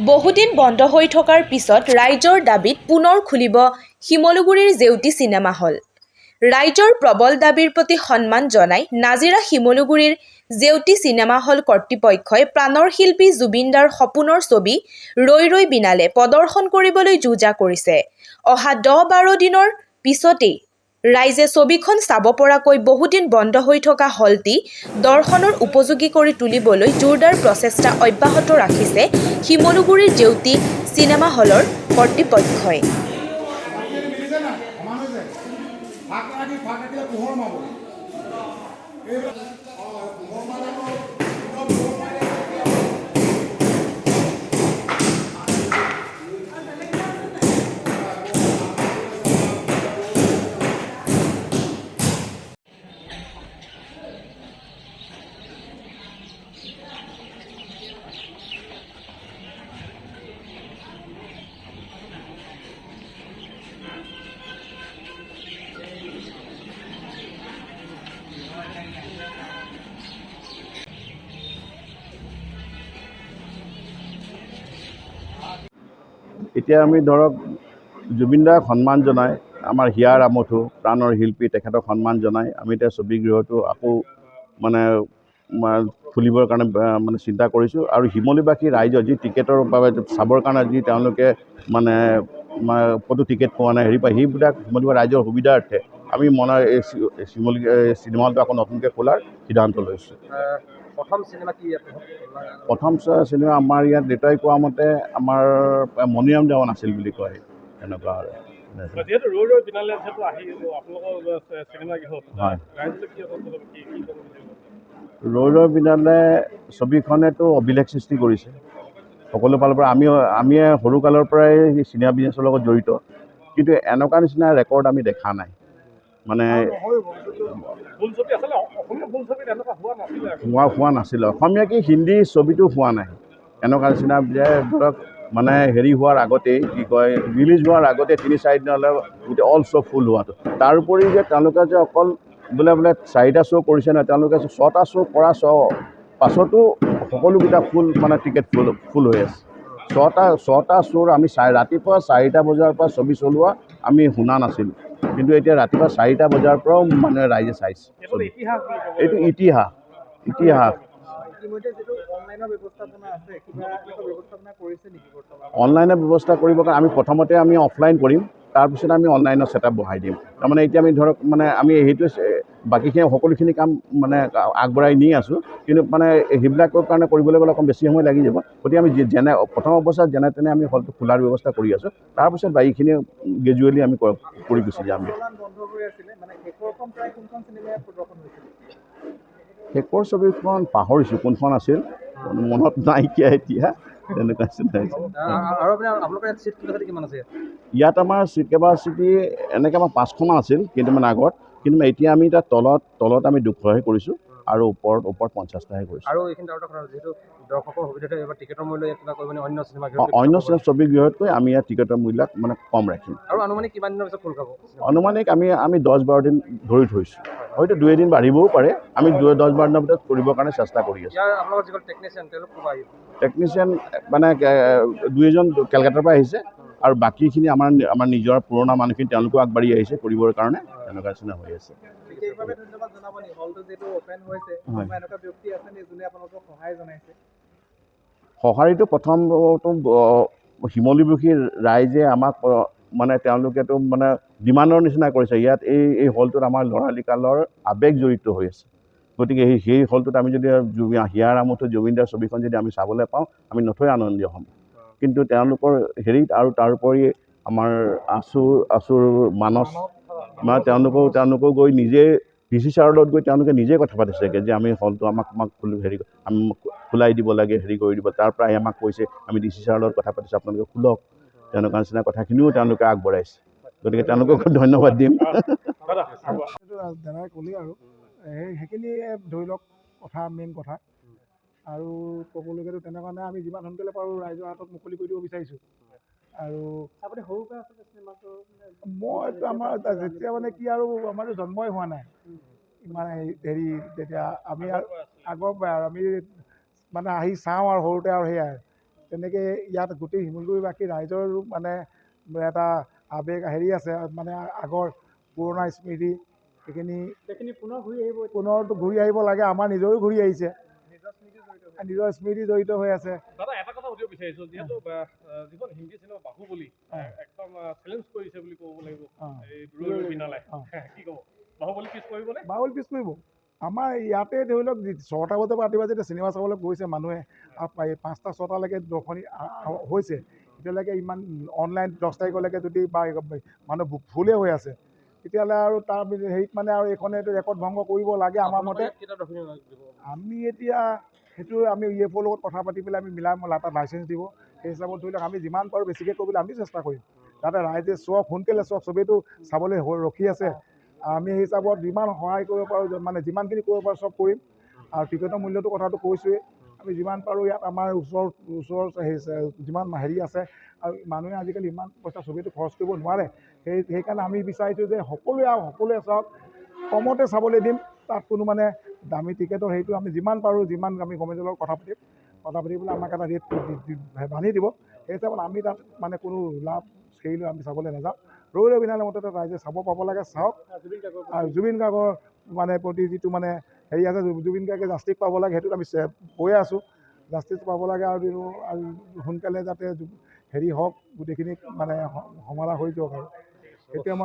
বহুদিন বন্ধ হৈ থকাৰ পিছত ৰাইজৰ দাবীত পুনৰ খুলিব শিমলুগুৰিৰ জেউতি চিনেমা হল। ৰাইজৰ প্ৰবল দাবীৰ প্ৰতি সন্মান জনাই নাজিৰা শিমলুগুৰিৰ জেউতি চিনেমা হল কৰ্তৃপক্ষই প্ৰাণৰ শিল্পী জুবিন দাৰ সপোনৰ ছবি ৰৈ ৰৈ বিনালে প্ৰদৰ্শন কৰিবলৈ যোজা কৰিছে। অহা 10-12 দিনৰ পিছতেই ৰাইজে ছবিখন চাব পৰাকৈ বহুদিন বন্ধ হৈ থকা হলটি দৰ্শনৰ উপযোগী কৰি তুলিবলৈ জোৰদাৰ প্ৰচেষ্টা অব্যাহত ৰাখিছে শিমলুগুৰিৰ জেউতি চিনেমা হলৰ কৰ্তৃপক্ষই। এতিয়া আমি ধৰক জুবিন দাক সন্মান জনাই আমাৰ হিয়াৰ আমঠু প্ৰাণৰ শিল্পী তেখেতক সন্মান জনাই আমি এতিয়া ছবিগৃহটো আকৌ মানে খুলিবৰ কাৰণে মানে চিন্তা কৰিছোঁ। আৰু শিমলুবাসী ৰাইজৰ যি টিকেটৰ বাবে চাবৰ কাৰণে যি তেওঁলোকে মানে ক'তো টিকেট পোৱা নাই পায় সেইবিলাক শিমলুবাসী ৰাইজৰ সুবিধাৰ্থে আমি এই শিমলু চিনেমা হলটো আকৌ নতুনকৈ খোলাৰ সিদ্ধান্ত লৈছোঁ। প্ৰথম চিনেমা আমাৰ ইয়াত দেউতাই কোৱা মতে আমাৰ মণিৰাম দেৱান আছিল বুলি কয় এনেকুৱা আৰু। ৰৈ ৰৈ বিনালে ছবিখনেতো অভিলেখ সৃষ্টি কৰিছে সকলো ফালৰ পৰা। আমি সৰুকালৰ পৰাই চিনেমা বিজনেছৰ লগত জড়িত, কিন্তু এনেকুৱা নিচিনা ৰেকৰ্ড আমি দেখা নাই। মানে হোৱা নাছিলে অসমীয়া কি হিন্দী ছবিটো হোৱা নাই এনেকুৱা নিচিনা যে ধৰক মানে হোৱাৰ আগতেই কি কয় ৰিলিজ হোৱাৰ আগতে 3-4 দিনলৈ গোটেই অল শ্ব' ফুল হোৱাটো। তাৰোপৰি যে তেওঁলোকে যে অকল বোলে 4টা শ্ব' কৰিছে নহয়, তেওঁলোকে 6টা শ্ব' কৰা পাছতো সকলোকেইটা ফুল মানে টিকেট ফুল হৈ আছে। 6টা শ্ব'ৰ আমি ৰাতিপুৱা 4টা বজাৰ পৰা ছবি চলোৱা আমি শুনা নাছিলোঁ, কিন্তু এতিয়া ৰাতিপুৱা 4টা বজাৰ পৰাও মানে ৰাইজে চাইছে। এইটো ইতিহাস। অনলাইনৰ ব্যৱস্থা কৰিবৰ কাৰণে আমি প্ৰথমতে অফলাইন কৰিম, তাৰপিছত আমি অনলাইনৰ ছেটআপ বঢ়াই দিম। তাৰমানে এতিয়া আমি ধৰক মানে আমি সেইটোৱে বাকীখিনি সকলোখিনি কাম মানে আগবঢ়াই নি আছোঁ, কিন্তু মানে সেইবিলাকৰ কাৰণে কৰিবলৈ গ'লে অকণ বেছি সময় লাগি যাব। গতিকে আমি প্ৰথম অৱস্থাত যেনে তেনে আমি হলটো খোলাৰ ব্যৱস্থা কৰি আছোঁ, তাৰপিছত বাকীখিনি গ্ৰেজুৱেলি আমি কৰি গুচি যাম। শেষৰ ছবিখন পাহৰিছোঁ কোনখন আছিল, মনত নাইকিয়া এতিয়া তেনেকুৱা ইয়াত আমাৰ চিট কেপাচিটি এনেকৈ আমাৰ 5খনমান আছিল কেইদিনমান আগত, কিন্তু এতিয়া আমি তাত তলত আমি 200হে কৰিছোঁ আৰু ওপৰত 50টাহে কৰিছোঁ। অন্য ছবিগৃহতকৈ আমি ইয়াত টিকেটৰ মূল্য মানে কম ৰাখিম। আনুমানিক আমি 10-12 দিন ধৰি থৈছোঁ, হয়তো 2 এদিন বাঢ়িবও পাৰে। আমি 10-12 দিনৰ ভিতৰত কৰিবৰ কাৰণে চেষ্টা কৰি আছোঁ। টেকনিচিয়ান মানে 2-এজন কেলকাতাৰ পৰা আহিছে আৰু বাকীখিনি আমাৰ নিজৰ পুৰণা মানুহখিনি তেওঁলোকো আগবাঢ়ি আহিছে কৰিবৰ কাৰণে, তেনেকুৱা নিচিনা হৈ আছে। সঁহাৰিটো প্ৰথমটো শিমলুবাসী ৰাইজে আমাক মানে তেওঁলোকেতো মানে ডিমাণ্ডৰ নিচিনা কৰিছে। ইয়াত এই হলটোত আমাৰ ল'ৰালিকালৰ আৱেগ জড়িত হৈ আছে। গতিকে সেই হলটোত আমি যদি হিয়াৰ আমঠু জুবিন দাৰ ছবিখন যদি আমি চাবলৈ পাওঁ, আমি নথৈ আনন্দিত হ'ম। কিন্তু তেওঁলোকৰ আৰু তাৰোপৰি আমাৰ আচুৰ মানস তেওঁলোকেও গৈ নিজে DC ছাৰৰ লগত গৈ তেওঁলোকে নিজে কথা পাতিছেগৈ যে আমি হলটো আমাক খোলাই দিব লাগে, কৰি দিব। তাৰ পৰাই আমাক কৈছে আমি DC ছাৰৰ লগত কথা পাতিছোঁ, আপোনালোকে খোলক, তেনেকুৱা নিচিনা কথাখিনিও তেওঁলোকে আগবঢ়াইছে। গতিকে তেওঁলোকক ধন্যবাদ দিম। দাদাই ক'লেই আৰু সেইখিনি ধৰি লওক মেইন কথা। আৰু ক'বলগীয়াতো তেনেকুৱা নাই, আমি যিমান সোনকালে পাৰোঁ ৰাইজৰ হাতত মুকলি কৰি দিব বিচাৰিছোঁ। আৰু মইতো আমাৰ যেতিয়া মানে কি আৰু আমাৰতো জন্মই হোৱা নাই মানে তেতিয়া আমি আগৰ পৰাই আৰু আমি মানে আহি চাওঁ আৰু সৰুতে আৰু সেয়াই তেনেকৈ ইয়াত গোটেই শিমলুগুৰিবাসী ৰাইজৰ মানে এটা আৱেগ হেৰি আছে, মানে আগৰ পুৰণা স্মৃতি সেইখিনি পুনৰতো ঘূৰি আহিব লাগে। আমাৰ নিজৰো ঘূৰি আহিছে, নিজৰ স্মৃতি জড়িত হৈ আছে। দাদা এটা কথা সুধিব বিচাৰিছোঁ, যিহেতু যিখন হিন্দী চিনেমা বাহুবলী একদম চেলেঞ্জ কৰিছে বুলি ক'ব লাগিব এই ৰৈ বিনালে, কি ক'ব? বাহুবলী পিছ কৰিবনে? বাহুবলী পিছ কৰিব। আমাৰ ইয়াতে ধৰি লওক 6টা বজাৰ পৰা ৰাতিপুৱা যেতিয়া চিনেমা চাবলৈ গৈছে মানুহে, 5টা 6টালৈকে দৰ্শনী হৈছে, এতিয়ালৈকে ইমান অনলাইন 10 তাৰিখলৈকে যদি বা মানুহ ফুলেই হৈ আছে, তেতিয়াহ'লে আৰু তাৰ হেৰিত মানে আৰু এইখনে ৰেকৰ্ড ভংগ কৰিব লাগে আমাৰ মতে। আমি এতিয়া সেইটো আমি UFOৰ লগত কথা পাতি পেলাই আমি মিলাই তাত লাইচেঞ্চ দিব, সেই হিচাপত ধৰি লওক আমি যিমান পাৰোঁ বেছিকৈ কৰিবলৈ আমি চেষ্টা কৰিম, যাতে ৰাইজে চাওক, সোনকালে চাওক, চবেইতো চাবলৈ ৰখি আছে। আমি সেই হিচাপত যিমান সহায় কৰিব পাৰোঁ, মানে যিমানখিনি কৰিব পাৰোঁ চব কৰিম। আৰু টিকেটৰ মূল্যটো কথাটো কৈছোঁৱেই, আমি যিমান পাৰোঁ ইয়াত আমাৰ ওচৰ যিমান হেৰি আছে, আৰু মানুহে আজিকালি ইমান পইচা চবেইতো খৰচ কৰিব নোৱাৰে, সেইকাৰণে আমি বিচাৰিছোঁ যে সকলোৱে চাওক, কমতে চাবলৈ দিম। তাত কোনো মানে দামী টিকেটৰ হেৰিটো আমি যিমান পাৰোঁ, যিমান আমি গভৰ্ণমেণ্টৰ লগত কথা পাতি পেলাই আমাক এটা ৰেট বান্ধি দিব, সেই হিচাপত আমি তাত মানে কোনো লাভ হেৰি লৈ আমি চাবলৈ নাযাওঁ। ৰৈ বিনালে মতে ৰাইজে চাব পাব লাগে, চাওক। আৰু জুবিন গাৰ্গৰ মানে প্ৰতি যিটো মানে হেৰি আছে, জুবিন গাৰ্গে জাষ্টিছ পাব লাগে, সেইটোত আমি কৈয়ে আছোঁ, জাষ্টিছ পাব লাগে। আৰু সোনকালে যাতে হেৰি হওক, গোটেইখিনি মানে সমাধা হৈ যাওক। আৰু সেইটোৱে